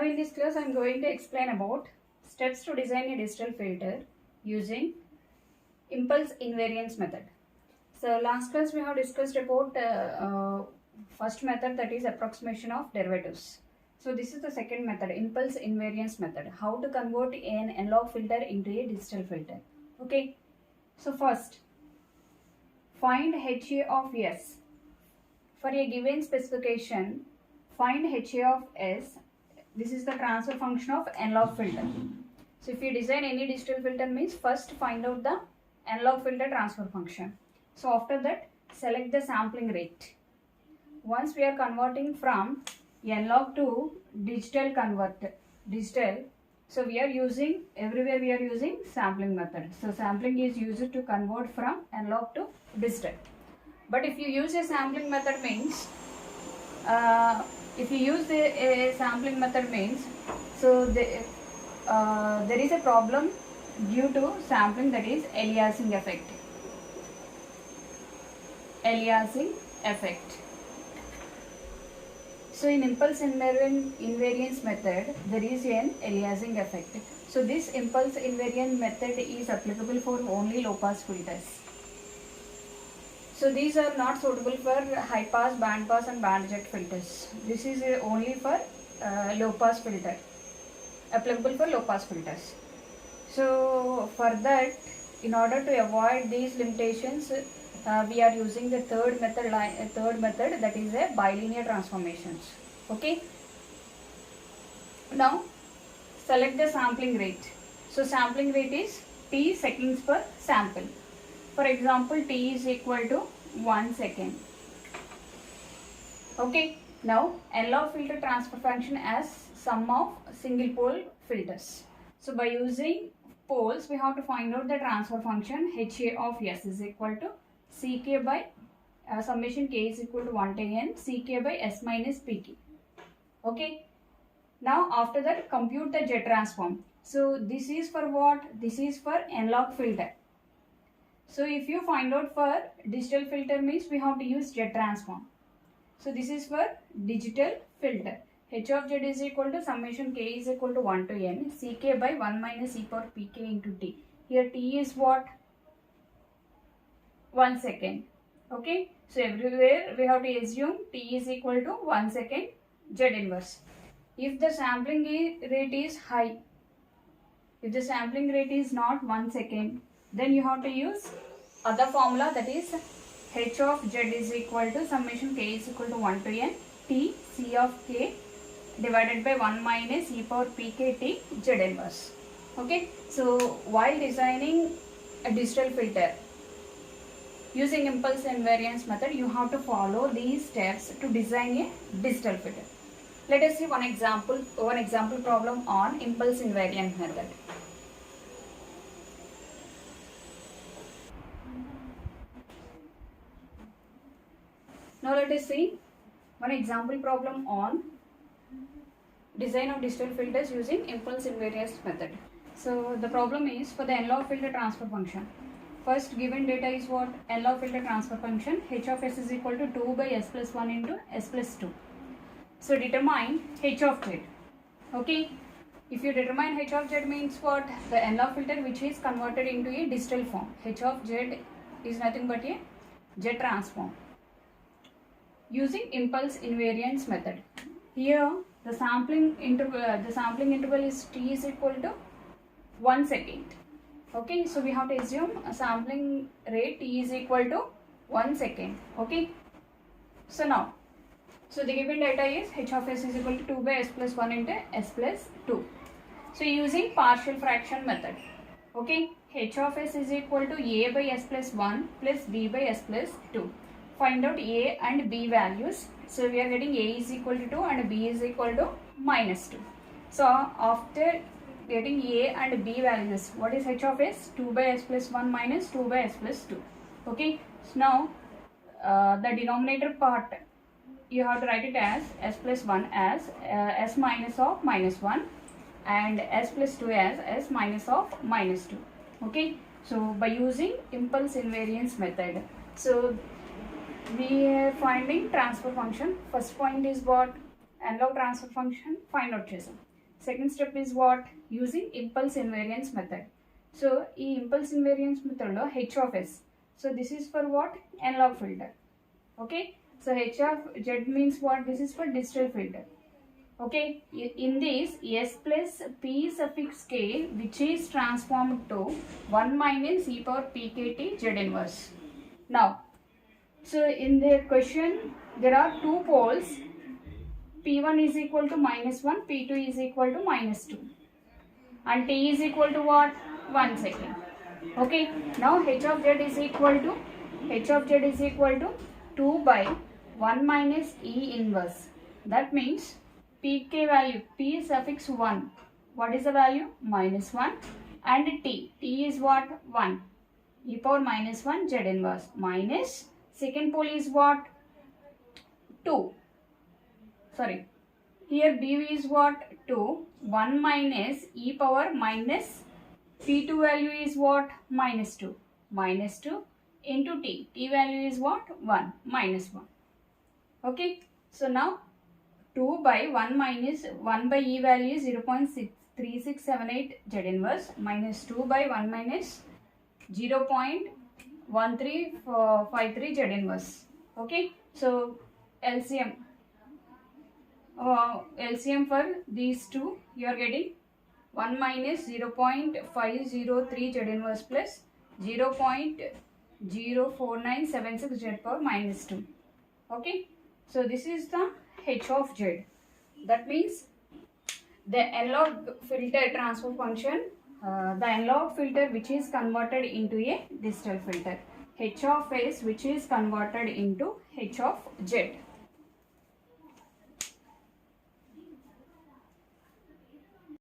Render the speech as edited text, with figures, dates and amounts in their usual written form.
Now in this class I am going to explain about steps to design a digital filter using impulse invariance method. So last class we have discussed about first method, that is approximation of derivatives. So this is the second method, impulse invariance method, how to convert an analog filter into a digital filter. Okay, so first find HA of S. For a given specification, find HA of S. This is the transfer function of analog filter. So if you design any digital filter, means first find out the analog filter transfer function. So after that, select the sampling rate. Once we are converting from analog to digital so we are using, everywhere we are using sampling method. So sampling is used to convert from analog to digital. But if you use a sampling method means, so there is a problem due to sampling, that is aliasing effect. So in impulse invariance method, there is an aliasing effect. So this impulse invariance method is applicable for only low pass filters. So these are not suitable for high pass, band pass and band reject filters. This is only for low pass filter, applicable for low pass filters. So for that, in order to avoid these limitations, we are using the third method, that is a bilinear transformations. Okay. Now select the sampling rate. So sampling rate is t seconds per sample. For example, t is equal to 1 second. Okay. Now analog filter transfer function as sum of single pole filters. So by using poles, we have to find out the transfer function HA of S is equal to Ck by summation k is equal to 1 to n Ck by S minus Pk. Okay. Now after that, compute the Z transform. So this is for what? This is for analog filter. So if you find out for digital filter, means we have to use Z transform. So this is for digital filter. H of Z is equal to summation k is equal to 1 to n Ck by 1 minus e power Pk into t. Here t is what? 1 second. Okay. So everywhere we have to assume t is equal to 1 second Z inverse. If the sampling rate is high, if the sampling rate is not 1 second, then you have to use other formula, that is H of Z is equal to summation k is equal to 1 to n t C of k divided by 1 minus e power Pk t Z inverse. Okay. So while designing a digital filter using impulse invariance method, you have to follow these steps to design a digital filter. Let us see one example problem on impulse invariance method. Now let us see one example problem on design of digital filters using impulse invariance method. So the problem is for the analog filter transfer function. First given data is what? Analog filter transfer function H of S is equal to 2 by S plus 1 into S plus 2. So determine H of Z. Okay. If you determine H of Z, means what? The analog filter which is converted into a digital form. H of Z is nothing but a Z transform using impulse invariance method. Here the sampling interval is t is equal to 1 second. Okay, so we have to assume a sampling rate t is equal to 1 second. Okay, so now, so the given data is H of S is equal to 2 by S plus 1 into S plus 2. So using partial fraction method, okay, H of S is equal to A by S plus 1 plus B by S plus 2. Find out A and B values. So we are getting A is equal to 2 and B is equal to minus 2. So after getting A and B values, what is H of S? 2 by S plus 1 minus 2 by S plus 2. Okay. So now the denominator part, you have to write it as S plus 1 as S minus of minus 1 and S plus 2 as S minus of minus 2. Okay. So by using impulse invariance method, so we are finding transfer function. First point is what? Analog transfer function, find out చేసాం. second step is what? Using impulse invariance method. So in impulse invariance method lo h of s. So this is for what? Analog filter. Okay. So h of z means what? This is for digital filter. Okay. In this s plus p suffix k, which is transformed to 1 minus e power pkt z inverse. Now, so in the question there are two poles. P1 is equal to -1, P2 is equal to -2, and T is equal to what? 1 second. Okay. Now h of z is equal to 2 by 1 minus e inverse. That means pk value, p suffix 1. What is the value? -1, and t is what? 1. E power -1 z inverse minus second pole is what? 2. Sorry, here b is what? 2. 1 minus e power minus p2 value is what? -2. -2 into t. T value is what? 1. -1. Okay. So now 2 by 1 minus 1 by e value is 0.3678 z inverse minus 2 by 1 minus 0.1353 z inverse. Okay. So LCM. LCM for these two, you are getting 1 minus 0.503 z inverse plus 0.04976 z power -2. Okay. So this is the h of z. That means the analog filter transfer function, the analog filter which is converted into a digital filter. H of s which is converted into h of z.